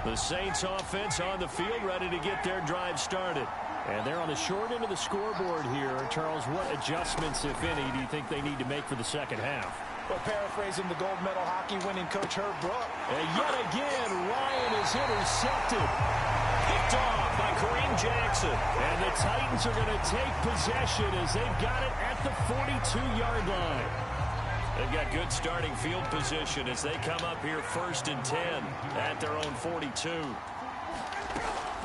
The Saints offense on the field ready to get their drive started. And they're on the short end of the scoreboard here. Charles, what adjustments, if any, do you think they need to make for the second half? Well, paraphrasing the gold medal hockey winning coach Herb Brook. And yet again, Ryan is intercepted. Picked off by Kareem Jackson. And the Titans are going to take possession as they've got it at the 42-yard line. They've got good starting field position as they come up here 1st and 10 at their own 42.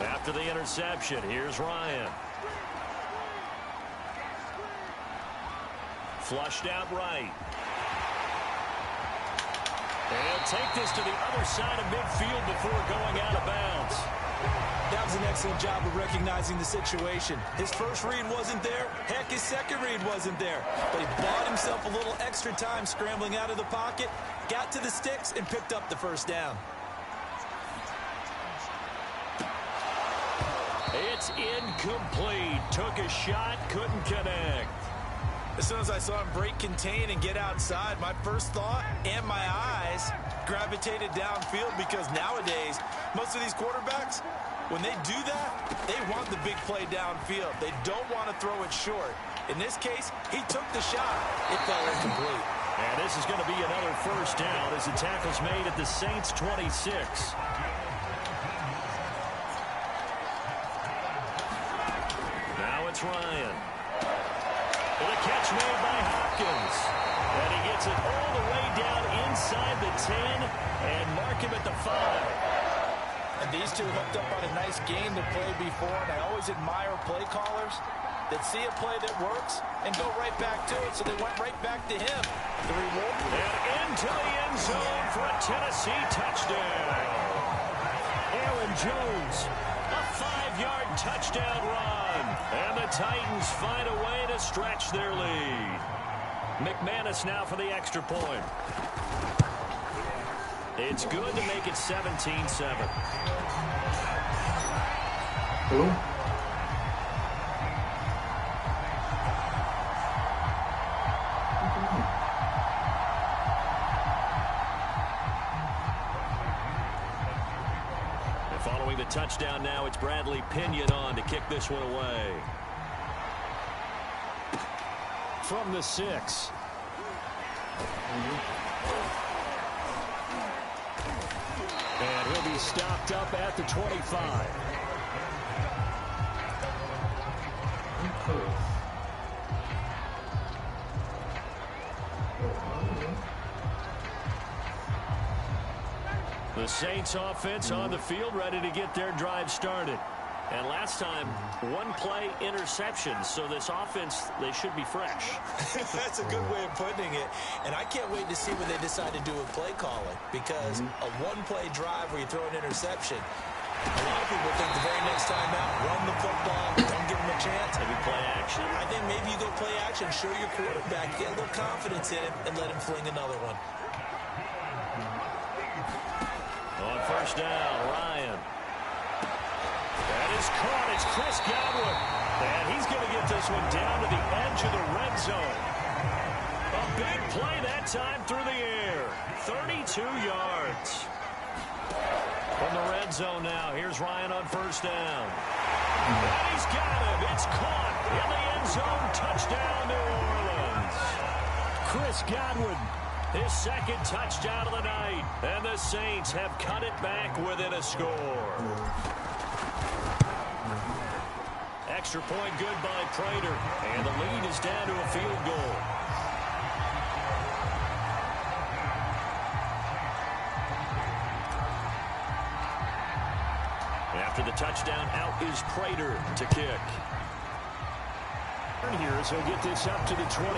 After the interception, here's Ryan. Flushed out right. And he'll take this to the other side of midfield before going out of bounds. That was an excellent job of recognizing the situation. His first read wasn't there. Heck, his second read wasn't there. But he bought himself a little extra time scrambling out of the pocket, got to the sticks, and picked up the first down. It's incomplete. Took a shot, couldn't connect. As soon as I saw him break contain and get outside, my first thought and my eyes gravitated downfield because nowadays, most of these quarterbacks, when they do that, they want the big play downfield. They don't want to throw it short. In this case, he took the shot. It fell incomplete. And this is going to be another first down as the tackle's made at the Saints' 26. Now it's Ryan. And a catch made by Hopkins. And he gets it all the way down inside the 10 and mark him at the 5. And these two hooked up on a nice game that played before, and I always admire play callers that see a play that works and go right back to it, so they went right back to him. The reward. And into the end zone for a Tennessee touchdown. Aaron Jones, a 5-yard touchdown run. And the Titans find a way to stretch their lead. McManus now for the extra point. It's good to make it 17-7. Hello? second touchdown now. It's Bradley Pinion on to kick this one away. From the 6. And he'll be stopped up at the 25. The Saints offense on the field, ready to get their drive started. And last time, one play interception. So this offense, they should be fresh. That's a good way of putting it. And I can't wait to see what they decide to do with play calling. Because a one-play drive where you throw an interception, a lot of people think the very next time out, run the football, don't give them a chance. Maybe play action. I think maybe you go play action, show your quarterback, get a little confidence in him, and let him fling another one. On first down, Ryan. That is caught. It's Chris Godwin. And he's going to get this one down to the edge of the red zone. A big play that time through the air. 32 yards. From the red zone now, here's Ryan on first down. And he's got him. It's caught in the end zone. Touchdown, New Orleans. Chris Godwin. His second touchdown of the night. And the Saints have cut it back within a score. Extra point good by Prater. And the lead is down to a field goal. After the touchdown, out is Prater to kick. Here as he'll get this up to the 29.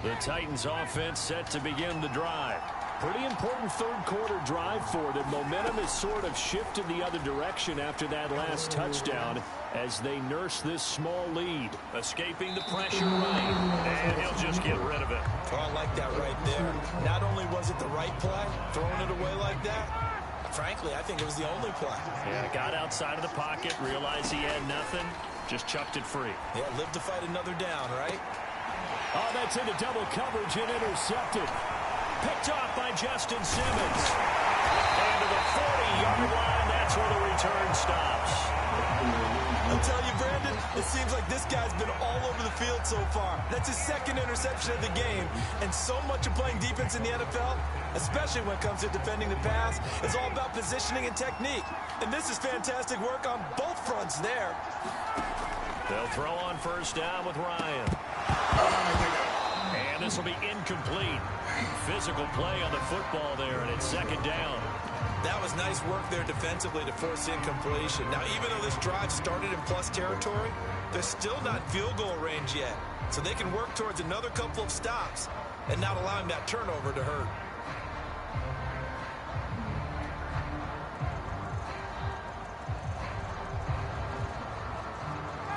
The Titans offense set to begin the drive. Pretty important third-quarter drive for them. Momentum has sort of shifted the other direction after that last touchdown as they nurse this small lead. Escaping the pressure right, and he'll just get rid of it. Oh, I like that right there. Not only was it the right play, throwing it away like that, frankly, I think it was the only play. Yeah, got outside of the pocket, realized he had nothing, just chucked it free. Yeah, live to fight another down, right? Oh, that's into double coverage and intercepted. Picked off by Justin Simmons. And to the 40-yard line, that's where the return stops. I'll tell you, Brandon, it seems like this guy's been all over the field so far. That's his second interception of the game. And so much of playing defense in the NFL, especially when it comes to defending the pass, is all about positioning and technique. And this is fantastic work on both fronts there. They'll throw on first down with Ryan. And this will be incomplete. Physical play on the football there, and it's second down. That was nice work there defensively to force incompletion. Now, even though this drive started in plus territory, they're still not in field goal range yet. So they can work towards another couple of stops and not allowing that turnover to hurt.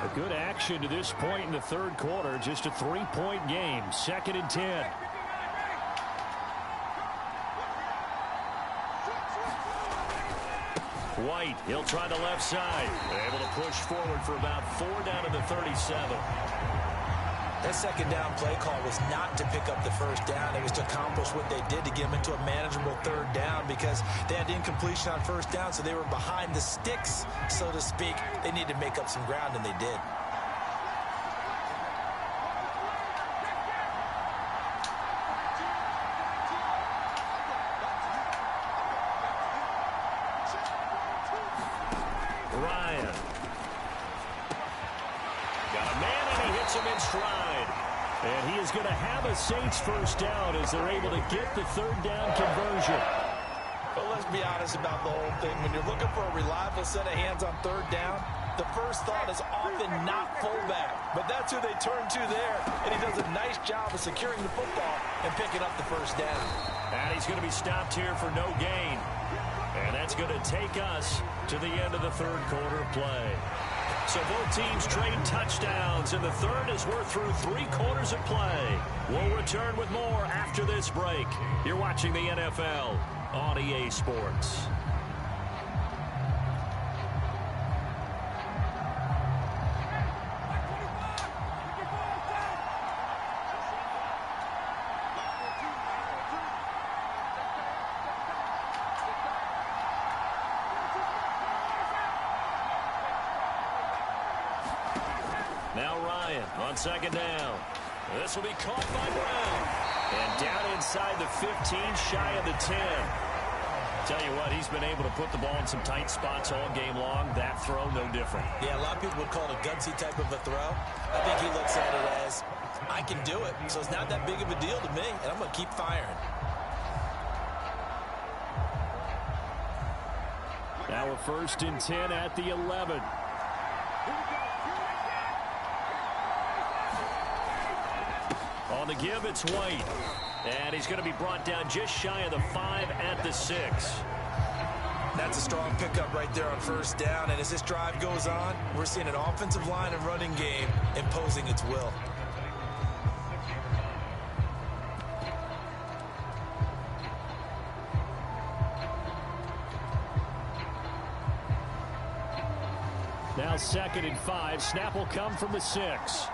A good action to this point in the third quarter. Just a 3-point game. 2nd and 10. White, he'll try the left side. Able to push forward for about 4 down to the 37. That second down play call was not to pick up the first down. It was to accomplish what they did to get them into a manageable third down because they had incompletion on first down, so they were behind the sticks, so to speak. They needed to make up some ground, and they did. Ryan. Got a man, and he hits him in stride. And he is going to have a Saints first down as they're able to get the third down conversion. But let's be honest about the whole thing. When you're looking for a reliable set of hands on third down, the first thought is often not fullback. But that's who they turn to there. And he does a nice job of securing the football and picking up the first down. And he's going to be stopped here for no gain. And that's going to take us to the end of the third quarter play. So both teams trade touchdowns, and the third as we're through 3 quarters of play. We'll return with more after this break. You're watching the NFL on EA Sports. Now Ryan on second down. This will be caught by Brown. And down inside the 15, shy of the 10. Tell you what, he's been able to put the ball in some tight spots all game long. That throw, no different. Yeah, a lot of people would call it a gutsy type of a throw. I think he looks at it as, I can do it, so it's not that big of a deal to me, and I'm going to keep firing. Now a 1st and 10 at the 11. On the give, it's White. And he's going to be brought down just shy of the 5 at the 6. That's a strong pickup right there on 1st down. And as this drive goes on, we're seeing an offensive line and running game imposing its will. Now 2nd and 5. Snap will come from the 6.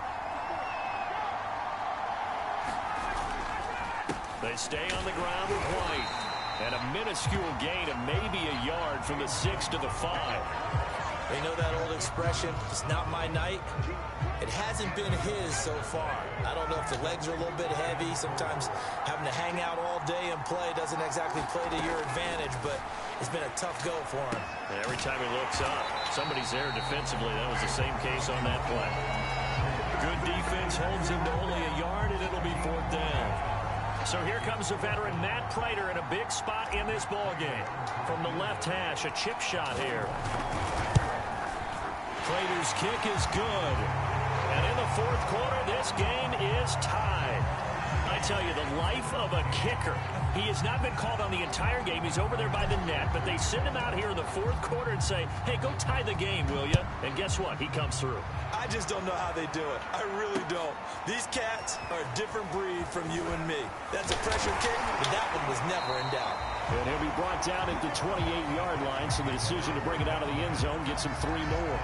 They stay on the ground with White. And a minuscule gain of maybe a yard from the 6 to the 5. They know that old expression, it's not my night. It hasn't been his so far. I don't know if the legs are a little bit heavy. Sometimes having to hang out all day and play doesn't exactly play to your advantage, but it's been a tough go for him. And every time he looks up, somebody's there defensively. That was the same case on that play. Good defense holds him to only a yard, and it'll be 4th down. So here comes the veteran Matt Prater in a big spot in this ball game. From the left hash, a chip shot here. Prater's kick is good. And in the 4th quarter, this game is tied. I tell you, the life of a kicker. He has not been called on the entire game. He's over there by the net, but they send him out here in the 4th quarter and say, hey, go tie the game, will you? And guess what? He comes through. I just don't know how they do it. I really don't. These cats are a different breed from you and me. That's a pressure kick, but that one was never in doubt. And he'll be brought down at the 28-yard line, so the decision to bring it out of the end zone gets him 3 more.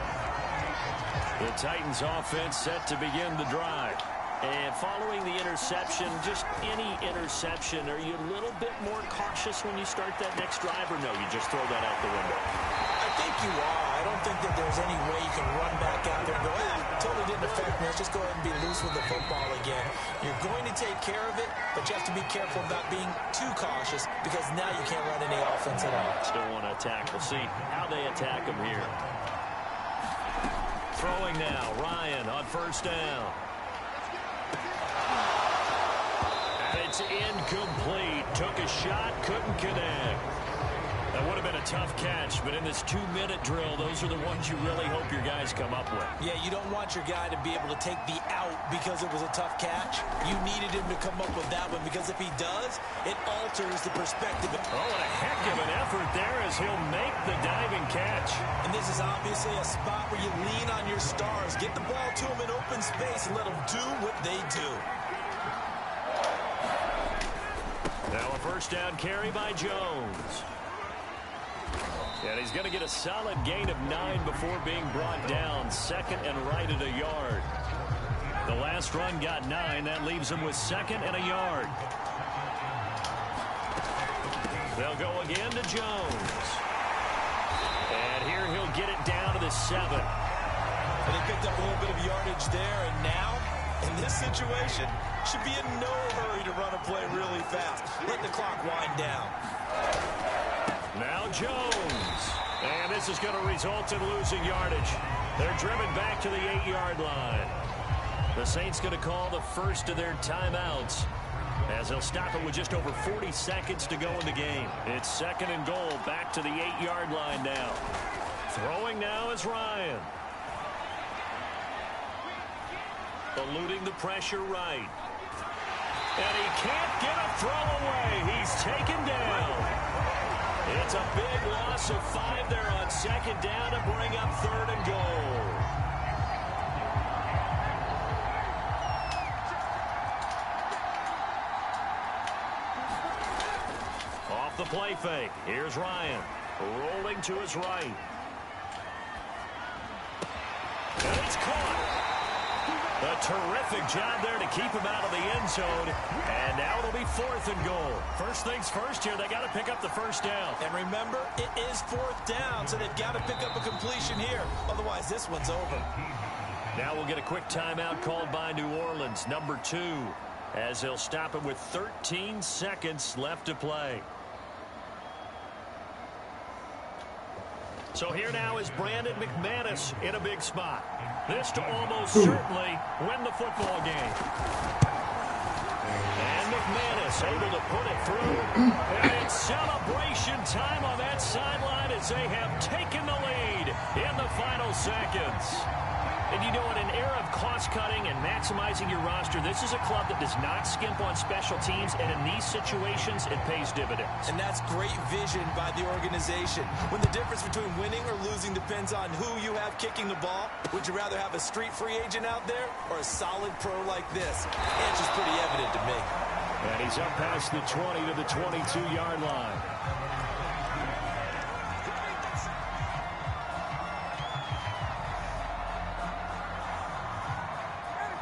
The Titans offense set to begin the drive. And following the interception, just any interception, are you a little bit more cautious when you start that next drive, or no, you just throw that out the window? I think you are. I don't think that there's any way you can run back out there and go, hey, totally didn't affect me. Let's just go ahead and be loose with the football again. You're going to take care of it, but you have to be careful about being too cautious because now you can't run any offense at all. Still want to attack. We'll see how they attack him here. Throwing now, Ryan on 1st down. And it's incomplete. Took a shot, couldn't connect. That would have been a tough catch, but in this 2-minute drill, those are the ones you really hope your guys come up with. Yeah, you don't want your guy to be able to take the out because it was a tough catch. You needed him to come up with that one because if he does, it alters the perspective. Oh, and a heck of an effort there as he'll make the diving catch. And this is obviously a spot where you lean on your stars. Get the ball to them in open space and let them do what they do. Now a 1st down carry by Jones. And he's going to get a solid gain of 9 before being brought down. 2nd and right at a yard. The last run got 9. That leaves him with 2nd and a yard. They'll go again to Jones. And here he'll get it down to the 7. And they picked up a little bit of yardage there. And now, in this situation, should be in no hurry to run a play really fast. Let the clock wind down. Now Jones. And this is going to result in losing yardage. They're driven back to the 8-yard line. The Saints going to call the first of their timeouts as they'll stop it with just over 40 seconds to go in the game. It's 2nd and goal back to the 8-yard line now. Throwing now is Ryan. Eluding the pressure right. And he can't get a throw away. He's taken down. It's a big loss of 5 there on 2nd down to bring up 3rd and goal. Off the play fake. Here's Ryan. Rolling to his right. And it's caught. A terrific job there to keep him out of the end zone. And now it'll be 4th and goal. First things first here, they got to pick up the 1st down. And remember, it is 4th down, so they've got to pick up a completion here. Otherwise, this one's over. Now we'll get a quick timeout called by New Orleans, number 2, as they'll stop it with 13 seconds left to play. So here now is Brandon McManus in a big spot. This to almost certainly win the football game. And McManus able to put it through. And it's celebration time on that sideline as they have taken the lead in the final seconds. And you know, in an era of cost-cutting and maximizing your roster, this is a club that does not skimp on special teams, and in these situations, it pays dividends. And that's great vision by the organization. When the difference between winning or losing depends on who you have kicking the ball, would you rather have a street free agent out there or a solid pro like this? The answer's pretty evident to me. And he's up past the 20 to the 22-yard line.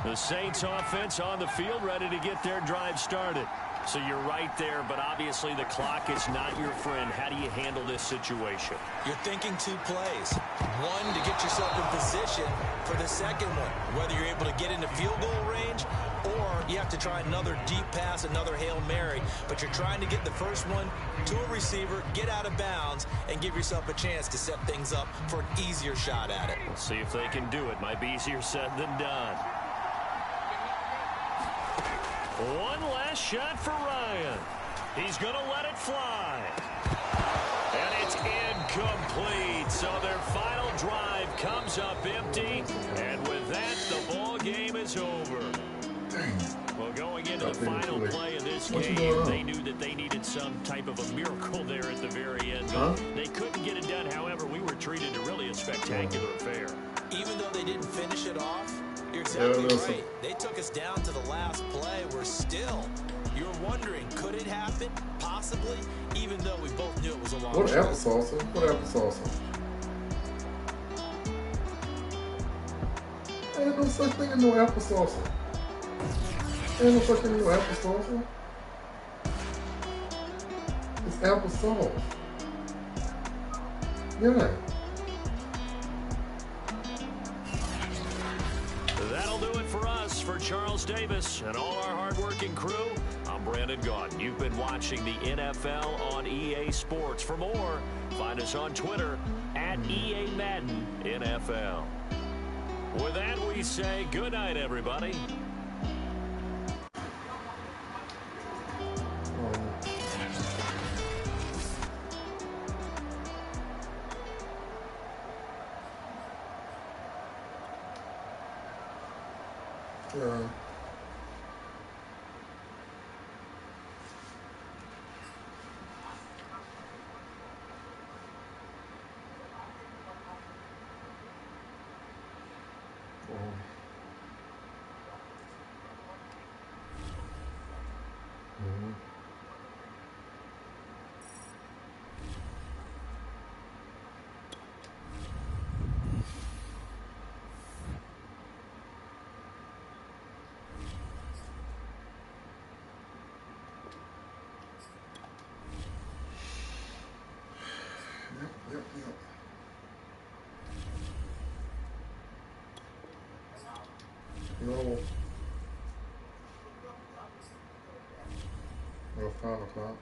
The Saints offense on the field, ready to get their drive started. So you're right there, but obviously the clock is not your friend. How do you handle this situation? You're thinking 2 plays. One, to get yourself in position for the second one, whether you're able to get into field goal range or you have to try another deep pass, another Hail Mary. But you're trying to get the first one to a receiver, get out of bounds, and give yourself a chance to set things up for an easier shot at it. We'll see if they can do it. Might be easier said than done. One last shot for Ryan. He's going to let it fly. And it's incomplete. So their final drive comes up empty. And with that, the ball game is over. Well, going into the final play of this game, they knew that they needed some type of a miracle there at the very end. They couldn't get it done. However, we were treated to really a spectacular affair. Even though they didn't finish it off, you're exactly right. They took us down to the last play. We're still, you're wondering, could it happen? Possibly, even though we both knew it was a long What shot. applesauce? What applesauce? Ain't no such thing as no applesauce. Ain't no such thing as no applesauce. It's applesauce. Yeah. That'll do it for us. For Charles Davis and all our hardworking crew, I'm Brandon Gaudin. You've been watching the NFL on EA Sports. For more, find us on Twitter at EA Madden NFL. With that, we say good night, everybody. Yeah. Yep. No. Well, 5 o'clock.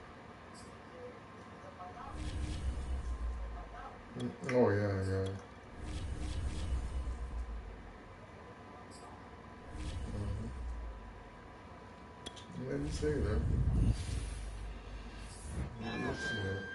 Oh, yeah. Let me see that. Let me see that.